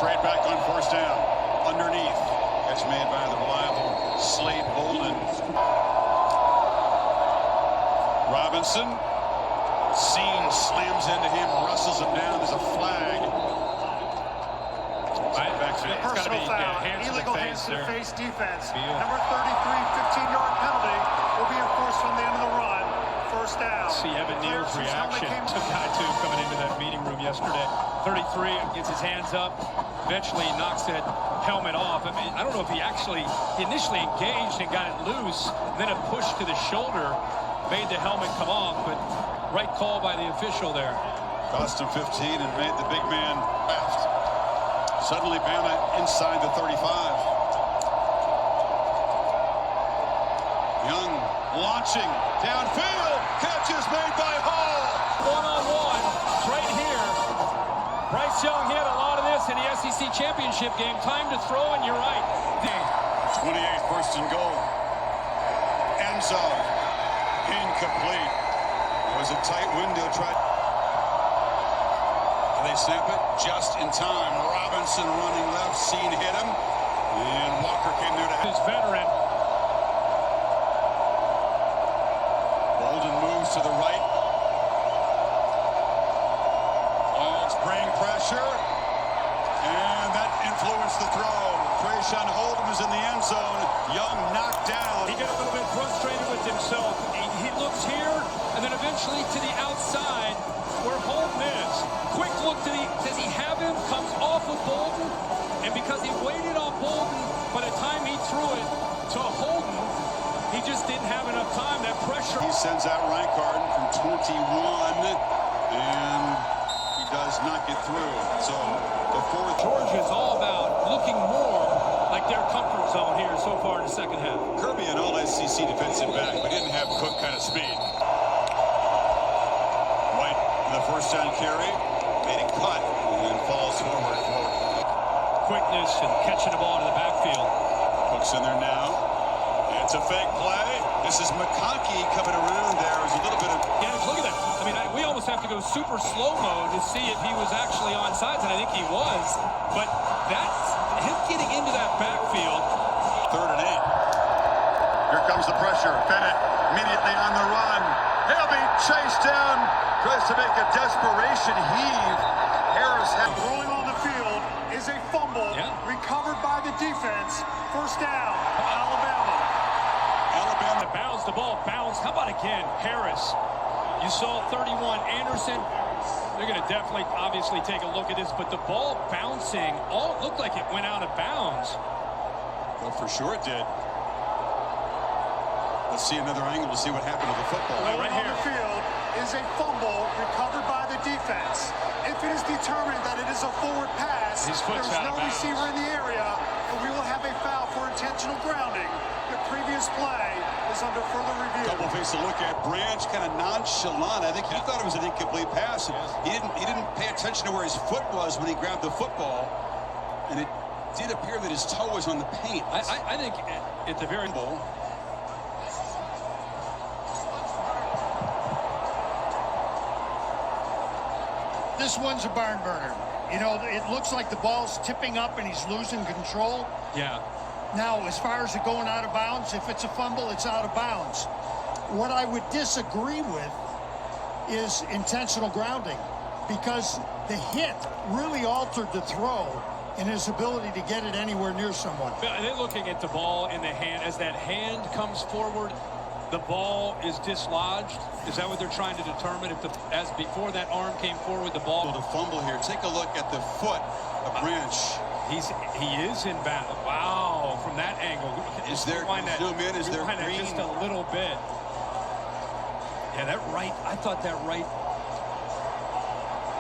straight back on first down. Underneath. Catch made by the reliable Slade Bolden. Robinson. Scene slams into him, wrestles him down. There's a flag. Personal foul, illegal hands to the face defense. Number 33, 15-yard penalty will be enforced from the end of the run. First down. See Evan Neal's reaction to guy two coming into that meeting room yesterday. 33 gets his hands up, eventually knocks that helmet off. I mean, I don't know if he initially engaged and got it loose, then a push to the shoulder made the helmet come off, but right call by the official there. Cost him 15 and made the big man left. Suddenly Bama inside the 35. Young launching downfield. Catch is made by Hall. One-on-one right here. Bryce Young hit a lot of this in the SEC championship game. Time to throw, and you're right. 28, first and goal. End zone. Incomplete. It was a tight window. They snap it just in time. Robinson running left. Scene hit him. And Walker came there to his veteran. Bolden moves to the right. Dogs bring pressure. And that influenced the throw. Trayshawn Holden is in the end zone. Young knocked down. He got a little bit frustrated with himself. He looks here, and then eventually to the outside where Holden is. Quick look to does he have him? Comes off of Bolden, and because he waited on Bolden, by the time he threw it to Holden, he just didn't have enough time. That pressure. He sends out Reinkarten from 21, and he does not get through. So the fourth. Georgia's all about looking more like their comfort zone here so far in the second half. Kirby, an all-SEC defensive back, but didn't have Cook kind of speed. White, the first down carry. Made a cut and falls forward. Quickness and catching the ball in the backfield. Cook's in there now. It's a fake play. This is McConkey coming around there. There's a little bit of... Yeah, look at that. I mean, we almost have to go super slow-mo to see if he was actually on sides, and I think he was. But that's him getting into that backfield. 3rd and 8. Here comes the pressure. Bennett immediately on the run. He'll be chased down. Tries to make a desperation heave. Harris rolling on the field is a fumble recovered by the defense. First down, Alabama. Alabama bounds the ball. Bounce. How about again, Harris? You saw 31. Anderson. They're going to definitely, obviously, take a look at this, but the ball bouncing, all looked like it went out of bounds. Well, for sure it did. Let's see another angle to see what happened to the football. Right here. On the field is a fumble recovered by the defense. If it is determined that it is a forward pass, there's no receiver in the area, and we will have a foul for intentional grounding. The previous play is under further review. Couple things to look at. Branch kind of nonchalant. I think he thought it was an incomplete pass. He didn't pay attention to where his foot was when he grabbed the football, and it did appear that his toe was on the paint. I think at the very ball. This one's a barn burner. You know, it looks like the ball's tipping up and he's losing control. Yeah. Now, as far as it going out of bounds, if it's a fumble, it's out of bounds. What I would disagree with is intentional grounding, because the hit really altered the throw and his ability to get it anywhere near someone. They're looking at the ball in the hand. As that hand comes forward, the ball is dislodged. Is that what they're trying to determine? As before that arm came forward, the ball. The fumble here. Take a look at the foot of Branch. He is in bounds. Wow, from that angle. Is there zoom in? Is there green? Just a little bit. Yeah, that right. I thought that right.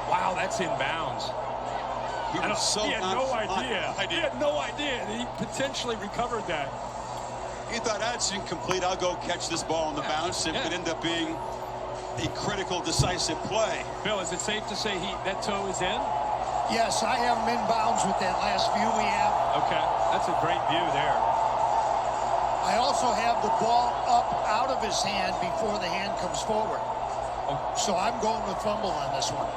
Wow, that's in bounds. He had no idea. He had no idea. He potentially recovered that. He thought, that's incomplete. I'll go catch this ball on the bounce. It could end up being a critical, decisive play. Bill, is it safe to say that toe is in? Yes, I have him in bounds with that last view we have. Okay, that's a great view there. I also have the ball up out of his hand before the hand comes forward. So I'm going with fumble on this one.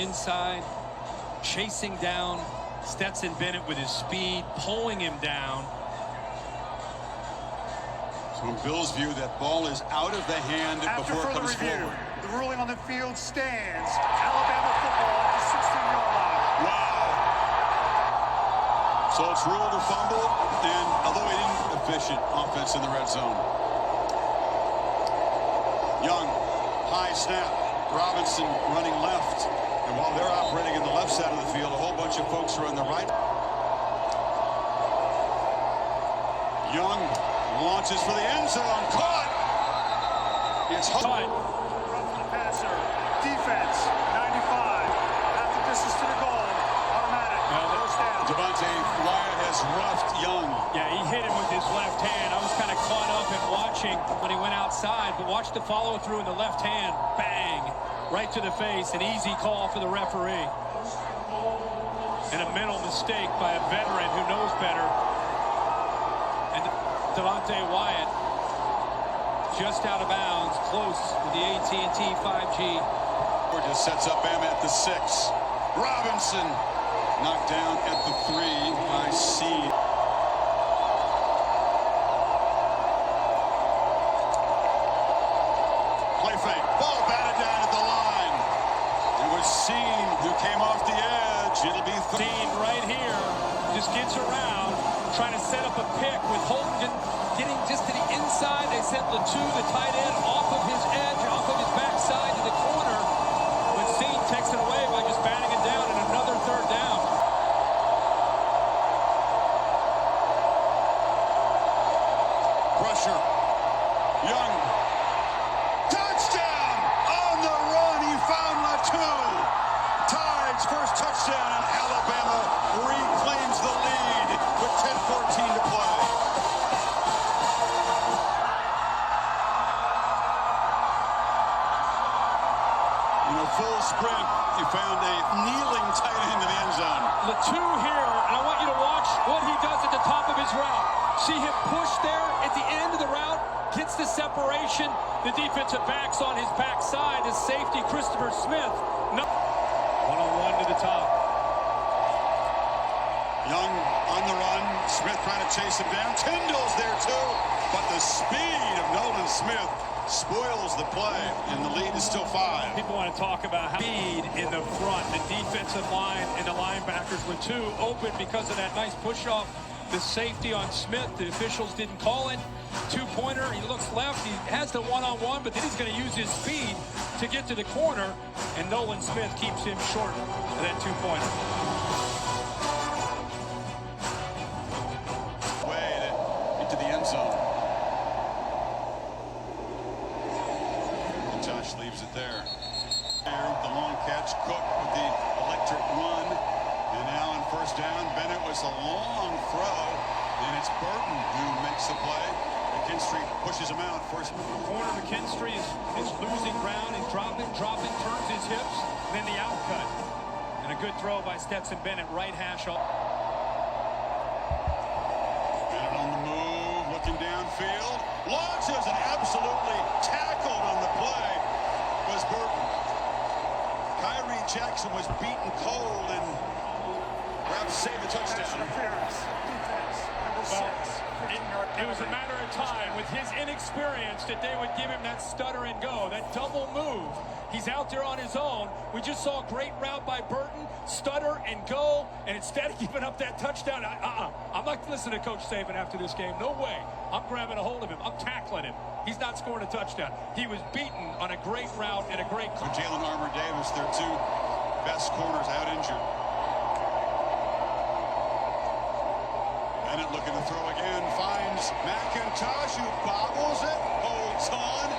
Inside, chasing down Stetson Bennett with his speed, pulling him down. So in Bill's view, that ball is out of the hand before it comes forward. The ruling on the field stands. Alabama football at the 16-yard line. Wow. So it's ruled a fumble, and although he didn't, efficient offense in the red zone. Young, high snap. Robinson running left. And while they're operating in the left side of the field, a whole bunch of folks are on the right. Young launches for the end zone. Caught! It's hard. Roughing the passer. Defense, 95. After distance to the goal. Automatic. First down. Devontae Wyatt has roughed Young. Yeah, he hit him with his left hand. I was kind of caught up in watching when he went outside, but watch the follow through in the left hand. Bang! Right to the face. An easy call for the referee. And a mental mistake by a veteran who knows better. And Devontae Wyatt just out of bounds, close with the AT&T 5G. Just sets up Bama at the 6. Robinson knocked down at the 3 by Seed. Play fake. Ball batted down at the line. It was Seed who came off the edge. It'll be Seed right here. Just gets around, trying to set up a pick with Holton getting just to the inside. They sent Latu, the tight end, off of his edge, off of his backside to the corner. But Seed takes it away by just batting it down in another third down. Pressure. Young. Touchdown! On the run, he found Latu. Tide's first touchdown, and Alabama reclaims the lead with 10:14 to play. In a full sprint, he found a kneeling tight end in the end zone. Latu here, and I want you to watch what he does at the top of his route. See him push there at the end of the route, gets the separation. The defensive back's on his backside. His safety, Christopher Smith. No. One-on-one to the top. Young on the run. Smith trying to chase him down. Tyndall's there too. But the speed of Nolan Smith spoils the play, and the lead is still 5. People want to talk about how speed in the front. The defensive line and the linebackers were too open because of that nice push-off. The safety on Smith, the officials didn't call it. Two-pointer, he looks left, he has the one-on-one, but then he's going to use his speed to get to the corner, and Nolan Smith keeps him short of that two-pointer. Way into the end zone. And Josh leaves it there. The long catch, Cook with the electric run. And now on first down, Bennett was a long throw, and it's Burton who makes the play. McKinstry pushes him out. First corner, McKinstry is losing ground. He's dropping, turns his hips, then the outcut. And a good throw by Stetson Bennett, right hash off. Bennett on the move, looking downfield. Launches and absolutely tackled on the play was Burton. Kyrie Jackson was beaten cold and perhaps saved the touchdown. Interference. Defense, number 6. It was a matter of time with his inexperience that they would give him that stutter and go, that double move. He's out there on his own. We just saw a great route by Burton, stutter and go, and instead of giving up that touchdown, I'm not listening to Coach Saban after this game. No way. I'm grabbing a hold of him. I'm tackling him. He's not scoring a touchdown. He was beaten on a great route and a great... Jalen Armour Davis, their two best corners out injured. Bennett looking to throw again, finds McIntosh, who bobbles it, holds on.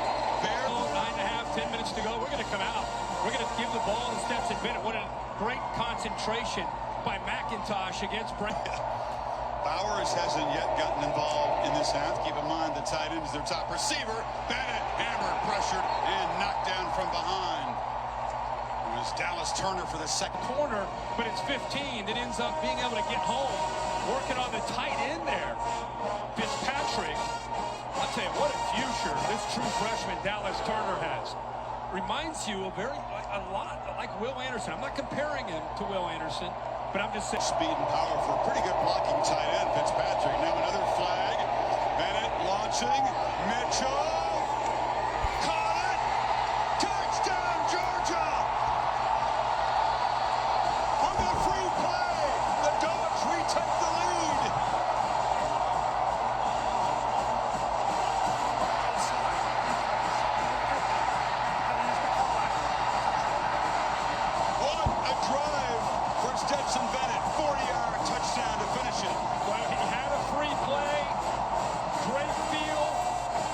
9.5, 10 minutes to go. We're going to come out. We're going to give the ball to Stetson Bennett. What a great concentration by McIntosh against Brent. Bowers hasn't yet gotten involved in this half. Keep in mind the tight end is their top receiver. Bennett hammered, pressured, and knocked down from behind. It was Dallas Turner for the second corner, but it's 15 that ends up being able to get home. Working on the tight end there. Fitzpatrick. I'll tell you, what a future this true freshman Dallas Turner has. Reminds you a lot like Will Anderson. I'm not comparing him to Will Anderson, but I'm just saying. Speed and power for a pretty good blocking tight end, Fitzpatrick. Now another flag. Bennett launching. Mitchell. Caught it. Touchdown, Georgia. On the free play, the Dogs retake the lead. What a drive for Stetson Bennett. 40-yard touchdown to finish it. Well, he had a free play, great feel,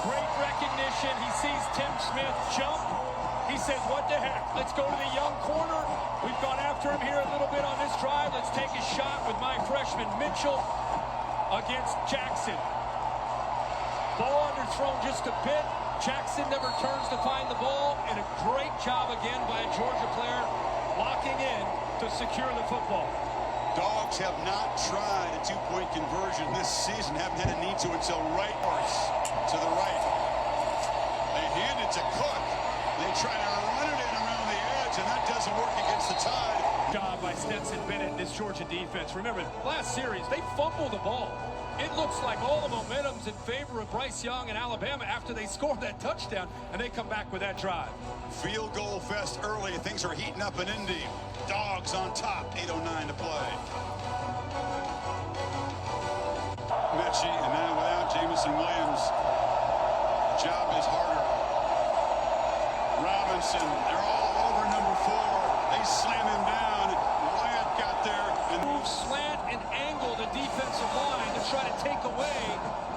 great recognition. He sees Tim Smith jump. He says, what the heck? Let's go to the young corner. We've gone after him here a little bit on this drive. Let's take a shot with my freshman Mitchell against Jackson. Ball underthrown just a bit. Jackson never turns to find the ball, and a great job again by a Georgia player locking in to secure the football. Dogs have not tried a two-point conversion this season. Haven't had a need to until right horse to the right. They hand it to Cook. They try to run it in around the edge, and that doesn't work against the Tide. Job by Stetson Bennett and this Georgia defense. Remember, last series, they fumbled the ball. It looks like all the momentum's in favor of Bryce Young and Alabama after they scored that touchdown, and they come back with that drive. Field goal fest early. Things are heating up in Indy. Dogs on top. 8:09 to play. Mechie, and now without Jameson Williams, the job is harder. Robinson, they're all over number 4. They slam him down. Wyatt got there. And Move, slant, and angle the defensive line to try to take away,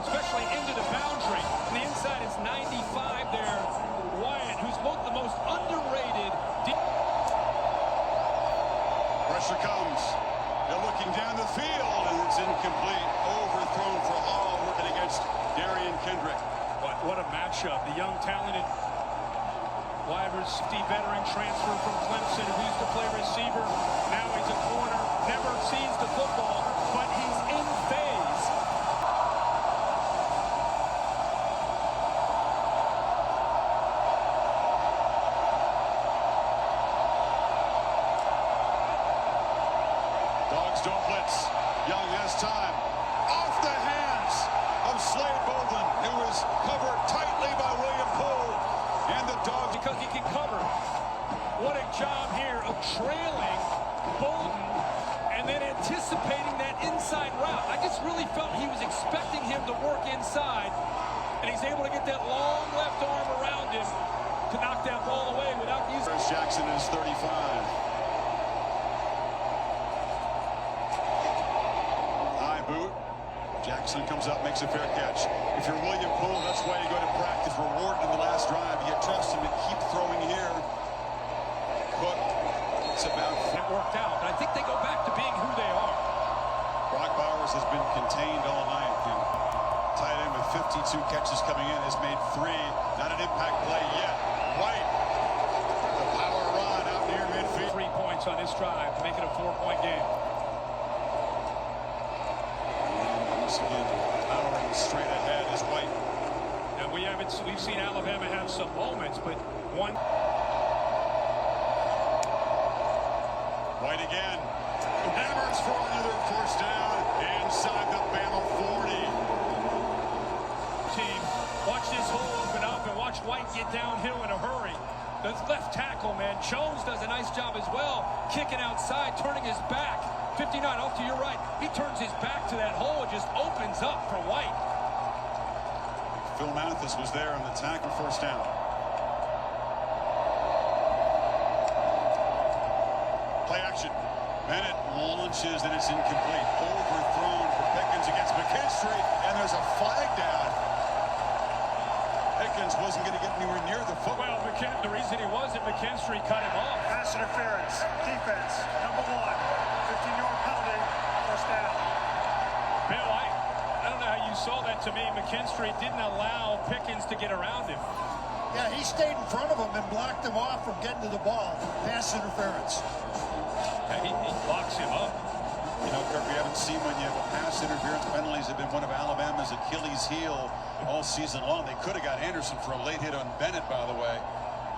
especially into the boundary. And the inside is 95 there. Wyatt, who's the most underrated. pressure comes. They're looking down the field, and it's incomplete. Overthrown for Hall, working against Darian Kendrick. What a matchup. The young, talented wide receiver veteran transfer from Clemson, who used to play receiver. Now he's a corner. Never sees the football, but he's in phase. Dogs don't blitz. Young has time. Off the hands of Slade Bolden, who was covered tightly by William Poole. And the Dogs, Because he can cover. What a job here of trailing Bolden and then anticipating that inside route. I just really felt he was expecting him to work inside, and he's able to get that long left arm around him to knock that ball away without using. Chris Jackson is 35. High boot. Jackson comes up, makes a fair catch. If you're William Poole, that's why you go to practice. Rewarded in the last drive. You trust him to keep throwing here. Cook, it's about... It worked out, but I think they go back to being who they are. Brock Bowers has been contained all night. And tight end with 52 catches coming in has made 3. Not an impact play yet. White, the power run out near midfield. 3 points on this drive to make it a 4-point game. And once again, powering straight ahead is White. And we've seen Alabama have some moments, but one. White again. Hammers for another first down inside the Bama 40. Team, watch this hole open up and watch White get downhill in a hurry. The left tackle, man, Jones does a nice job as well, kicking outside, turning his back. 59 off to your right. He turns his back to that hole and just opens up for White. Phil Mathis was there on the tackle, first down. Play action. Bennett launches, and it's incomplete. Overthrown for Pickens against McKinstry, and there's a flag down. Pickens wasn't going to get anywhere near the football. Well, the reason he wasn't, McKinstry cut him off. Pass interference. Defense, number 1. 15-yard penalty. First down. Bill, I don't know how you saw that. To me, McKinstry didn't allow Pickens to get around him. Yeah, he stayed in front of him and blocked him off from getting to the ball. Pass interference. He locks him up. You know, Kirk, we haven't seen one yet. Pass interference penalties have been one of Alabama's Achilles heel all season long. They could have got Anderson for a late hit on Bennett, by the way.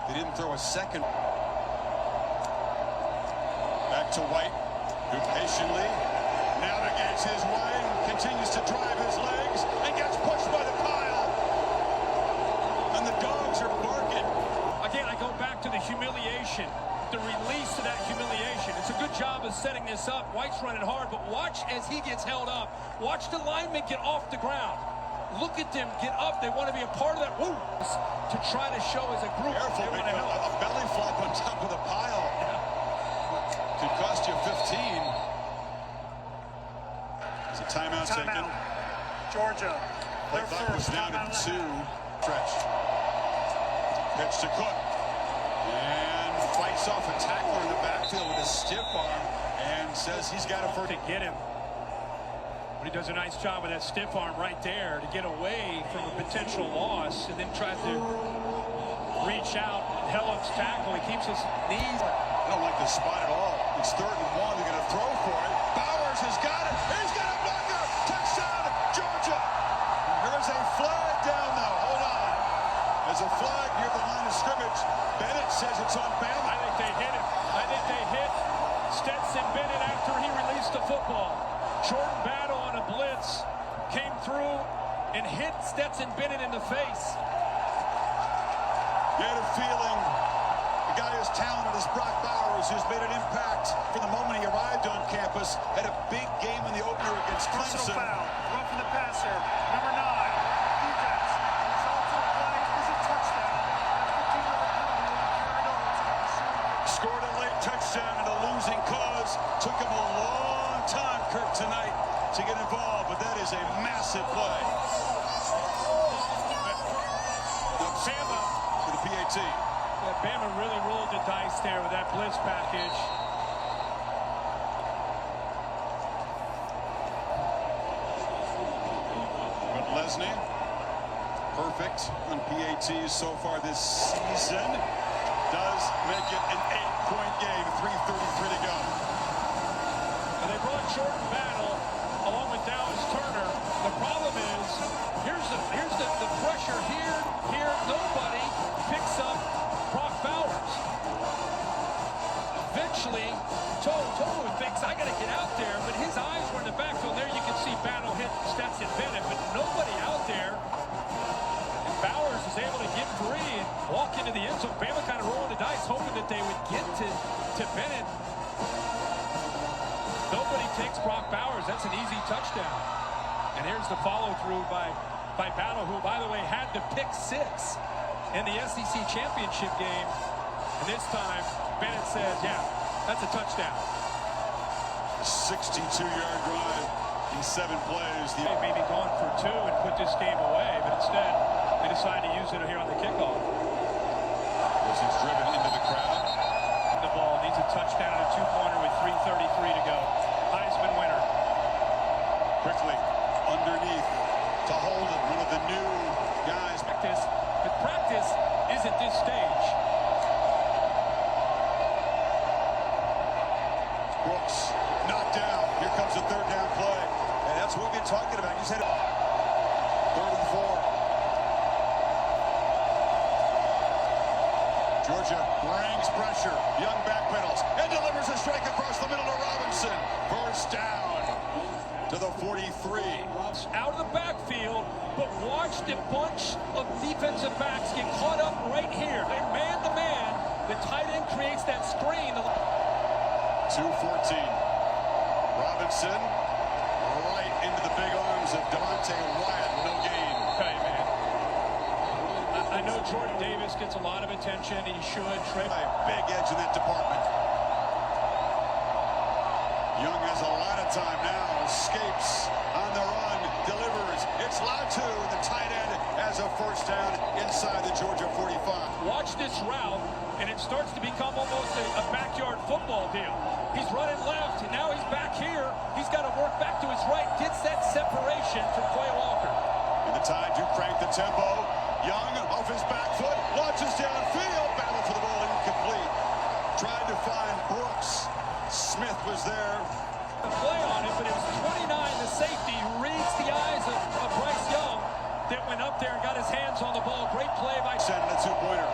They didn't throw a second. Back to White, who patiently navigates his way, continues to drive his legs, and gets pushed by the pile. And the dogs are barking. Again, I go back to the humiliation, the release of that humiliation. It's a good job of setting this up. White's running hard, but watch as he gets held up. Watch the linemen get off the ground. Look at them get up. They want to be a part of that. Woo! To try to show as a group. Careful, they want to help. a belly flop on top of the pile could cost you 15. It's a timeout taken. Georgia. Play clock was down at 2. Stretch. Pitch to Cook. And fights off a tackler in the backfield with a stiff arm and says he's got a first. To get him. But he does a nice job with that stiff arm right there to get away from a potential loss and then tries to reach out. Hellips tackle. He keeps his knees. I don't like this spot at all. It's 3rd and 1. They're going to throw for it. Bowers has got it. He's got a blocker. Touchdown, Georgia. There's a flag down now. Hold on. There's a flag near the line of scrimmage. Bennett says it's on Bama. I think they hit him. I think they hit Stetson Bennett after he released the football. Jordan Battle on a blitz came through and hit Stetson Bennett in the face. You had a feeling the guy as talented as Brock Bowers, who's made an impact from the moment he arrived on campus, had a big game in the opener against Clemson. Foul. Roughing the passer. Number 9. Defense. Results of play is a touchdown. That's the team that carried over. Scored a late touchdown in a losing cause. Took him a long time, Kirk, tonight to get involved, but that is a massive play. Bama for the PAT. Yeah, Bama really rolled the dice there with that blitz package. But Lesney, perfect on PATs so far this season. Does make it an 8-point game, 3:33 to go. And they brought Jordan Battle along with Dallas Turner. The problem is, here's the pressure here. Nobody picks up Brock Bowers. Eventually, Tohu thinks, I got to get out there, but his eyes were in the backfield. There you can see Battle hit Stetson Bennett, but nobody out there. And Bowers is able to get free and walk into the end zone. Bama kind of rolling the dice, hoping that they would get to Bennett. Nobody takes Brock Bowers. That's an easy touchdown. And here's the follow-through by Battle, who, by the way, had the pick 6 in the SEC championship game. And this time, Bennett says, yeah, that's a touchdown. 62-yard drive in 7 plays. They may be gone for 2 and put this game away, but instead, they decide to use it here on the kickoff. As he's driven into the crowd. The ball needs a touchdown and a 2-pointer with 3:33 to go. Heisman winner. Quickly, underneath to hold it. One of the new guys. But practice isn't this stage. Brooks knocked down. Here comes the 3rd down play. And that's what we've been talking about. You said it. 3rd and 4. Georgia brings pressure. Young backpedals and delivers a strike across the middle to Robinson. First down to the 43. Out of the backfield, but watch the bunch of defensive backs get caught up right here. They're man-to-man. The tight end creates that screen. 2:14. Robinson right into the big arms of Devontae Wyatt. No gain. Okay, man. I know Jordan Davis gets a lot of attention. He should. Big edge in that department. Young has a lot of time now. Escapes on the run. Delivers. It's Latu, the tight end, has a first down inside the Georgia 45. Watch this route, and it starts to become almost a backyard football deal. He's running left, and now he's back here. He's got to work back to his right. Gets that separation from Quay Walker. In the time to crank the tempo. Young off his back foot. Launches downfield. Battle for the ball incomplete. Tried to find Brooks. Smith was there. The play on it, but it was 29, the safety, who reads the eyes of Bryce Young, that went up there and got his hands on the ball. Great play by... Sending a 2-pointer.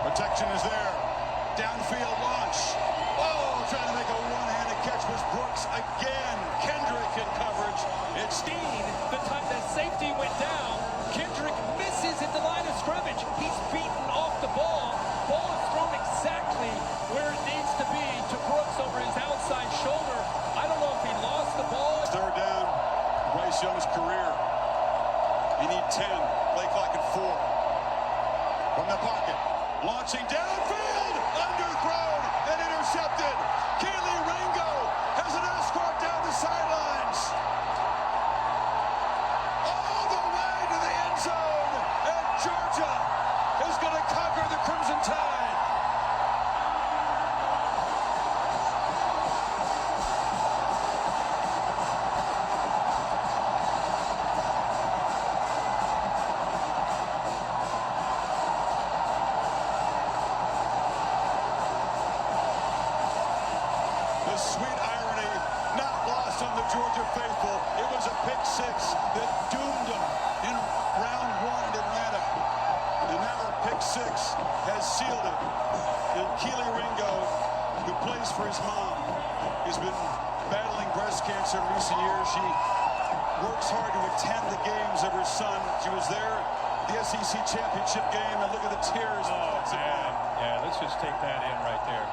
Protection is there. Downfield launch. Oh, trying to make a one-handed catch was Brooks again. Kendrick in coverage. It's Dean, the time that safety went down, Kendrick misses at the line of scrimmage. He's beaten off the ball. Ball is thrown exactly where it needs to be to Brooks over his outside shoulder. I don't know if he lost the ball. third down. Bryce Young's career. You need 10. Play clock at 4. From the pocket. Launching downfield. Underthrown and intercepted. Keely Ringo has an escort down the sidelines. All the way to the end zone. And Georgia is going to conquer the Crimson Tide. Sweet irony, not lost on the Georgia faithful. It was a pick six that doomed them in round 1 in Atlanta. And now a pick six has sealed it. And Keely Ringo, who plays for his mom, has been battling breast cancer in recent years. She works hard to attend the games of her son. She was there at the SEC championship game, and look at the tears. Oh, man. Yeah, let's just take that in right there.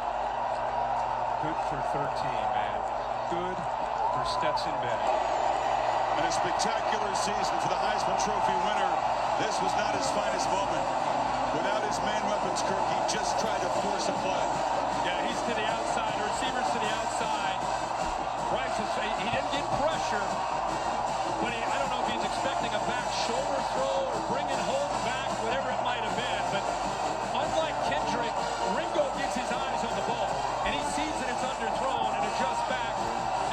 Good for 13, man. Good for Stetson Bennett. And a spectacular season for the Heisman Trophy winner. This was not his finest moment. Without his main weapons, Kirk, he just tried to force a play. Yeah, he's to the outside. Receivers to the outside. Bryce, he didn't get pressure, but I don't know if he's expecting a back shoulder throw or bringing Holden back, whatever it might have been. But unlike Kendrick, Ringo gets his eyes on the ball, and he sees that it's underthrown and adjusts back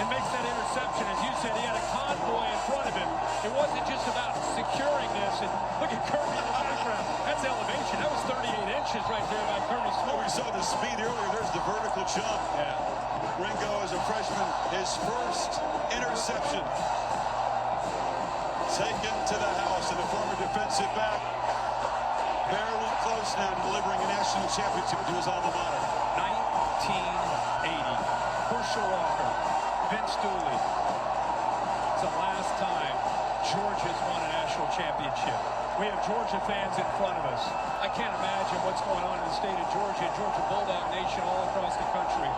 and makes that interception. As you said, he had a convoy in front of him. It wasn't just about securing this. And look at Kirby in the background. That's elevation. That was 38 inches right there by Kirby Smith. Oh, we saw the speed earlier. There's the vertical jump. Yeah. Ringo, as a freshman, his first interception. Taken to the house, and a former defensive back. Barely close now to delivering a national championship to his alma mater. 1980. Herschel Walker, Vince Dooley. It's the last time Georgia's won a national championship. We have Georgia fans in front of us. I can't imagine what's going on in the state of Georgia, Georgia Bulldog Nation all across the country,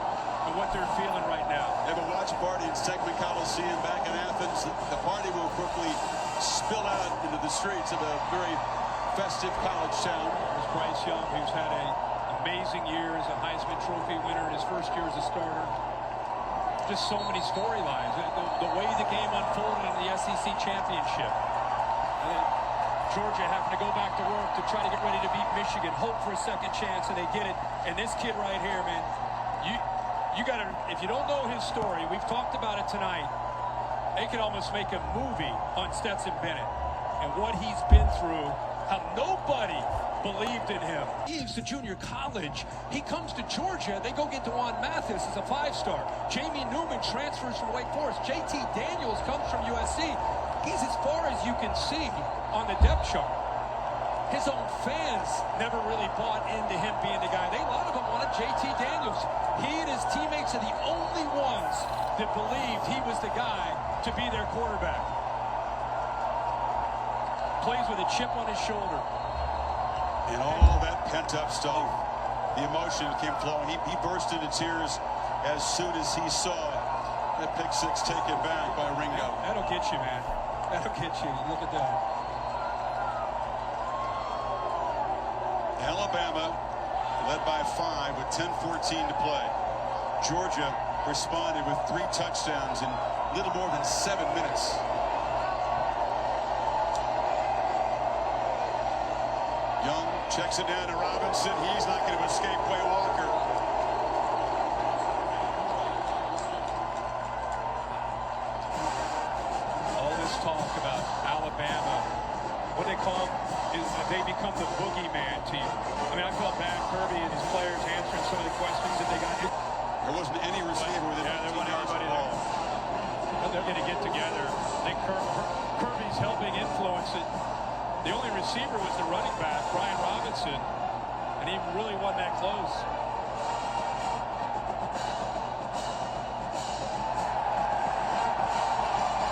and what they're feeling right now. They have a watch party in Steckman Coliseum back in Athens. The party will quickly spill out into the streets of a very festive college town. There's Bryce Young, who's had an amazing year as a Heisman Trophy winner in his first year as a starter. Just so many storylines. The way the game unfolded in the SEC championship. And then Georgia having to go back to work to try to get ready to beat Michigan, hope for a second chance, and they get it. And this kid right here, man, you got to, if you don't know his story, we've talked about it tonight, they could almost make a movie on Stetson Bennett and what he's been through, how nobody believed in him. He leaves to junior college. He comes to Georgia. They go get DeJuan Mathis as a 5-star. Jamie Newman transfers from Wake Forest. JT Daniels comes from USC. He's as far as you can see on the depth chart. His own fans never really bought into him being the guy. A lot of them wanted JT Daniels. He and his teammates are the only ones that believed he was the guy to be their quarterback. Plays with a chip on his shoulder. And all that pent-up stuff, the emotion came flowing. He burst into tears as soon as he saw that pick six taken back by Ringo. That'll get you, man. That'll get you. Look at that. Alabama led by 5 with 10:14 to play. Georgia responded with 3 touchdowns in little more than 7 minutes. Young checks it down to Robinson. He's not going to escape Quay Walker. All this talk about Alabama, what they call is they become the boogeyman team. I mean, I felt bad Kirby and his players answering some of the questions that they got. There wasn't any receiver within 15 yards of the ball. But they're going to get together. I think Kirby's helping influence it. The only receiver was the running back, Brian Robinson, and he game really wasn't that close.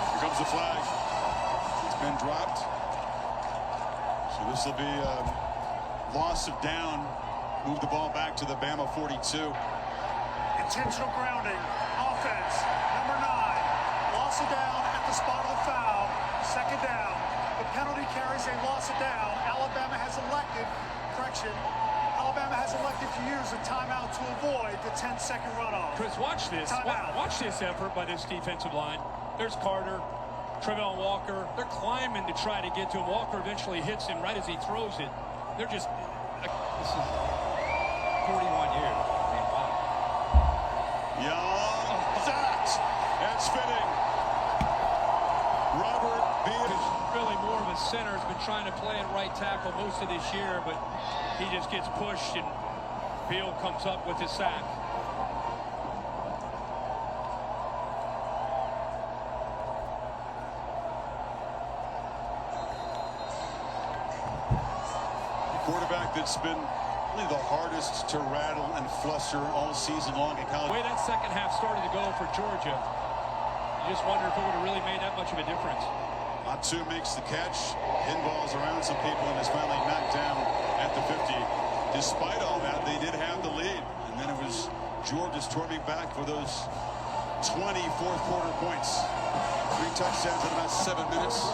Here comes the flag. It's been dropped. So this will be a loss of down. Move the ball back to the Bama 42. Intentional grounding. Offense. Number 9. Loss of down at the spot of the foul. Second down. The penalty carries a loss of down. Alabama has elected to use a timeout to avoid the 10-second runoff. Chris, watch this. Watch this effort by this defensive line. There's Carter, Trevon Walker. They're climbing to try to get to him. Walker eventually hits him right as he throws it. They're just... This is 41 years. I mean, wow. Young, that's fitting. Robert Beard. Really more of a center. Has been trying to play at right tackle most of this year, but he just gets pushed, and Beal comes up with his sack. The quarterback that's been really the hardest to rattle and fluster all season long in college. The way that second half started to go for Georgia, you just wonder if it would have really made that much of a difference. Atu makes the catch, pinballs around some people, and is finally knocked down at the 50. Despite all that, they did have the lead, and then it was Georgia storming back for those 20 fourth quarter points. 3 touchdowns in about 7 minutes.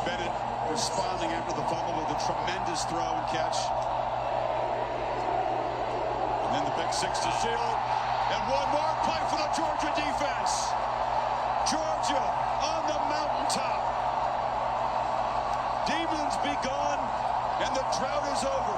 Bennett responding after the fumble with a tremendous throw and catch. And then the pick 6 to seal it. And one more play for the Georgia defense. Georgia on the mountaintop. Demons be gone, and the drought is over.